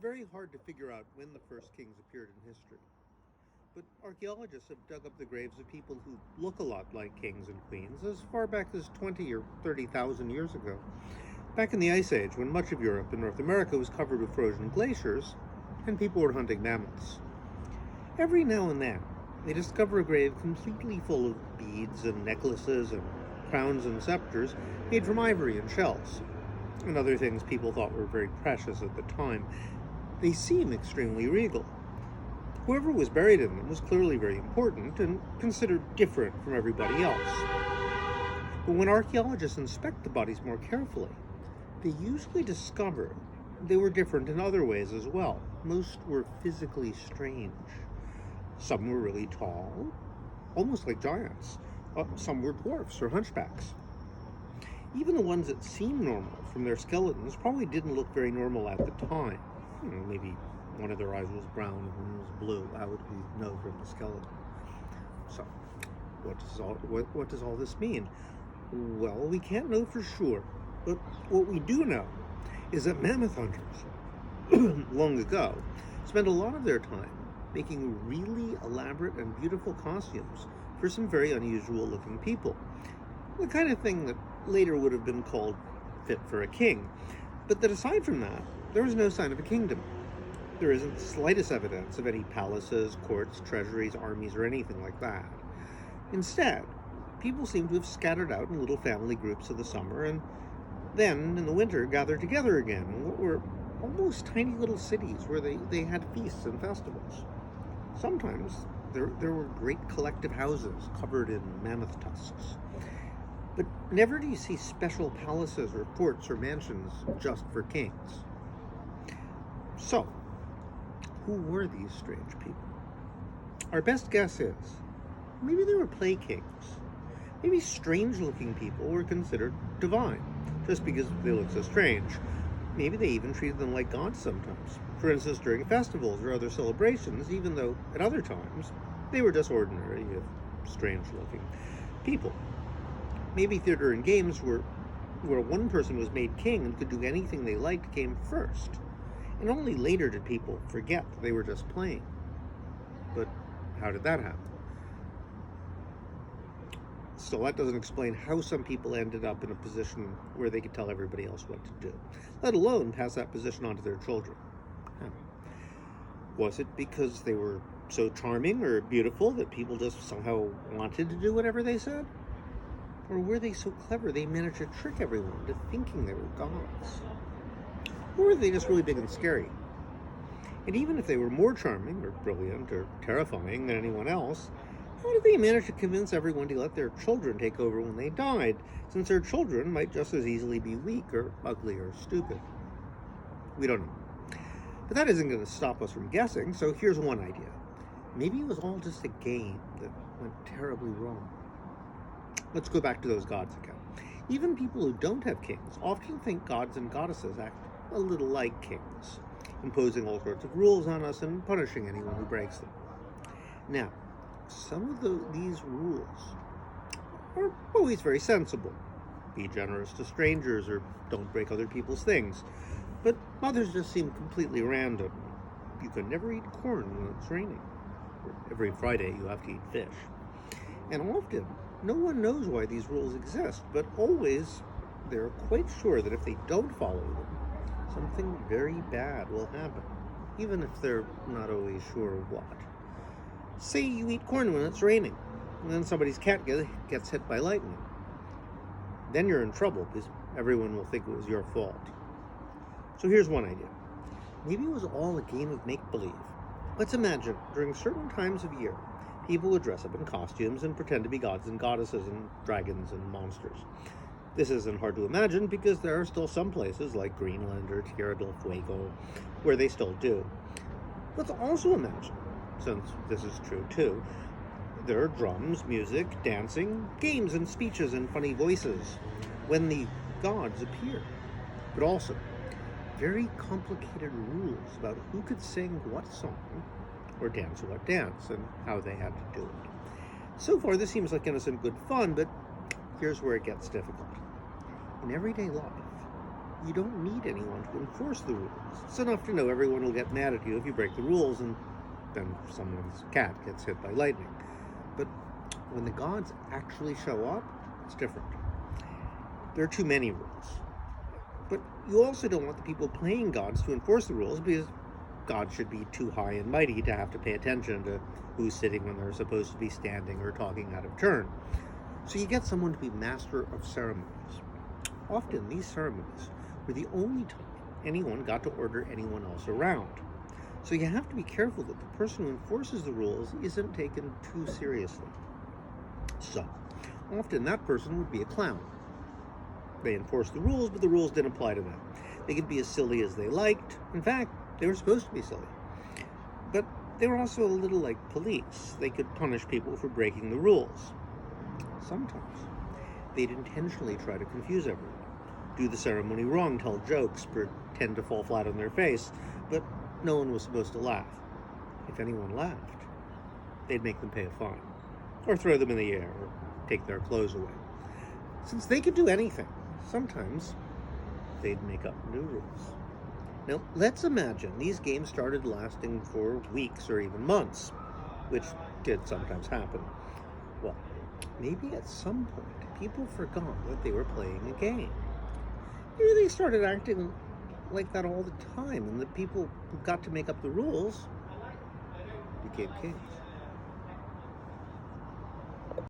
very hard to figure out when the first kings appeared in history, but archaeologists have dug up the graves of people who look a lot like kings and queens as far back as 20 or 30,000 years ago. Back in the Ice Age, when much of Europe and North America was covered with frozen glaciers, and people were hunting mammoths. Every now and then, they discover a grave completely full of beads and necklaces and crowns and scepters made from ivory and shells, and other things people thought were very precious at the time. They seem extremely regal. Whoever was buried in them was clearly very important and considered different from everybody else. But when archaeologists inspect the bodies more carefully, they usually discover they were different in other ways as well. Most were physically strange. Some were really tall, almost like giants. Some were dwarfs or hunchbacks. Even the ones that seemed normal from their skeletons probably didn't look very normal at the time. Maybe one of their eyes was brown and one was blue. How would we know from the skeleton? So, what does all this mean? Well, we can't know for sure, but what we do know is that mammoth hunters, long ago, spent a lot of their time making really elaborate and beautiful costumes for some very unusual looking people. The kind of thing that later would have been called fit for a king. But that aside from that, there was no sign of a kingdom. There isn't the slightest evidence of any palaces, courts, treasuries, armies, or anything like that. Instead, people seem to have scattered out in little family groups in the summer and then, in the winter, gathered together again in what were almost tiny little cities where they had feasts and festivals. Sometimes there were great collective houses covered in mammoth tusks. But never do you see special palaces or forts or mansions just for kings. So, who were these strange people? Our best guess is maybe they were play kings. Maybe strange-looking people were considered divine, just because they look so strange. Maybe they even treated them like gods sometimes. For instance, during festivals or other celebrations, even though at other times they were just ordinary, if strange-looking people. Maybe theater and games where one person was made king and could do anything they liked came first, and only later did people forget that they were just playing. But how did that happen? Still, that doesn't explain how some people ended up in a position where they could tell everybody else what to do, let alone pass that position on to their children. Was it because they were so charming or beautiful that people just somehow wanted to do whatever they said? Or were they so clever they managed to trick everyone into thinking they were gods? Or were they just really big and scary? And even if they were more charming or brilliant or terrifying than anyone else, how did they manage to convince everyone to let their children take over when they died, since their children might just as easily be weak or ugly or stupid? We don't know. But that isn't going to stop us from guessing, so here's one idea. Maybe it was all just a game that went terribly wrong. Let's go back to those gods again. Even people who don't have kings often think gods and goddesses act a little like kings, imposing all sorts of rules on us and punishing anyone who breaks them. Now, some of these rules are always very sensible. Be generous to strangers or don't break other people's things. But others just seem completely random. You can never eat corn when it's raining. Every Friday you have to eat fish. And often, no one knows why these rules exist, but always they're quite sure that if they don't follow them, something very bad will happen, even if they're not always sure what. Say you eat corn when it's raining, and then somebody's cat gets hit by lightning. Then you're in trouble because everyone will think it was your fault. So here's one idea. Maybe it was all a game of make-believe. Let's imagine, during certain times of year, people would dress up in costumes and pretend to be gods and goddesses and dragons and monsters. This isn't hard to imagine because there are still some places like Greenland or Tierra del Fuego where they still do. Let's also imagine, since this is true too, there are drums, music, dancing, games and speeches and funny voices when the gods appear. But also, very complicated rules about who could sing what song or dance what dance and how they had to do it. So far, this seems like innocent good fun, but here's where it gets difficult. In everyday life, you don't need anyone to enforce the rules. It's enough to know everyone will get mad at you if you break the rules, and then someone's cat gets hit by lightning. But when the gods actually show up, it's different. There are too many rules. But you also don't want the people playing gods to enforce the rules, because gods should be too high and mighty to have to pay attention to who's sitting when they're supposed to be standing or talking out of turn. So you get someone to be master of ceremonies. Often these ceremonies were the only time anyone got to order anyone else around. So you have to be careful that the person who enforces the rules isn't taken too seriously. So often that person would be a clown. They enforced the rules, but the rules didn't apply to them. They could be as silly as they liked. In fact, they were supposed to be silly. But they were also a little like police. They could punish people for breaking the rules. Sometimes they'd intentionally try to confuse everyone, do the ceremony wrong, tell jokes, pretend to fall flat on their face, but no one was supposed to laugh. If anyone laughed, they'd make them pay a fine, or throw them in the air, or take their clothes away. Since they could do anything, sometimes they'd make up new rules. Now, let's imagine these games started lasting for weeks or even months, which did sometimes happen. Well, maybe at some point, people forgot that they were playing a game. Maybe they started acting like that all the time, and the people who got to make up the rules became kings.